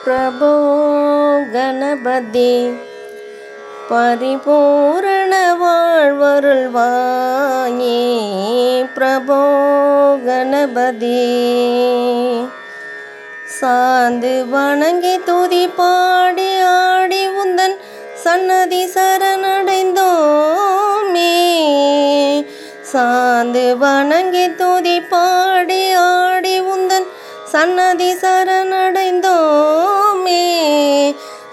प्रभो गणपति परिपूर्ण வாழ்வருள்வாயே प्रभो गणपति சாந்து வணங்கி துதி பாடி ஆடி உந்தன் சன்னதி சரணடைந்தோமே சாந்து வணங்கி துதி பாடி ஆடி உந்தன் சன்னதி சரணடைந்தோமே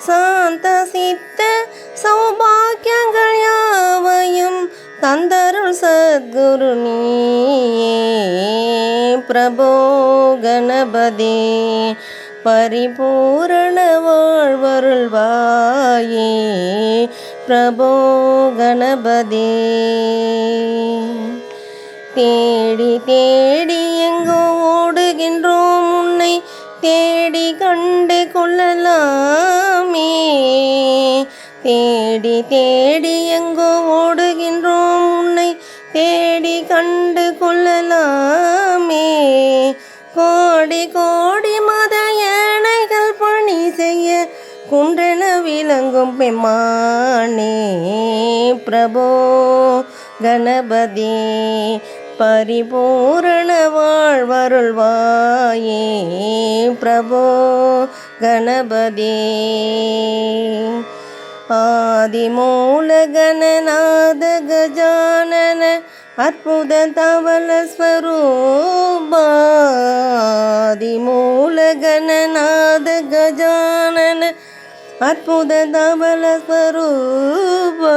சாந்த சித்த சௌபாக்கியங்கள் யாவையும் தந்தருள் சத்குரு நீயே பிரபோ கணபதி பரிபூரண வாழ்வருள்வாயே பிரபோ கணபதி தேடி தேடி எங்கோ ஓடுகின்றோம் உன்னை தேடி கண்டு கொள்ளலாமே தேடி தேடி எங்கோ ஓடுகின்றோம் உன்னை தேடி கண்டு கொள்ளலாமே கோடி கோடி மத யானைகள் பணி செய்ய குன்றென விளங்கும் பெம்மானே பிரபோ கணபதி பரிபூரண வாழ்வருள்வாயே பிரபோ கணபதி ஆதிமூல கணநாத கஜானன அற்புத தவள ஸ்வரூபா ஆதிமூல கணநாத கஜானன அற்புத தவள ஸ்வரூபா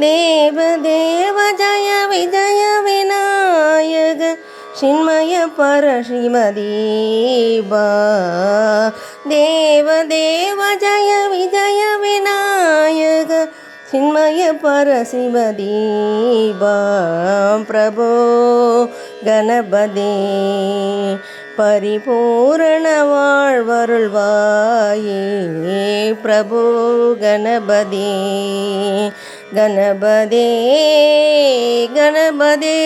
தேவ தேவ ஜய விஜய விநாயக சின்மய பரசிவதீபா தேவ தேவ ஜய விஜய விநாயக சின்மய பரசிவதீபா பிரபோ கணபதி பரிபூரண வாழ்வருள்வாயே பிரபோ கணபதி கணபதி கணபதி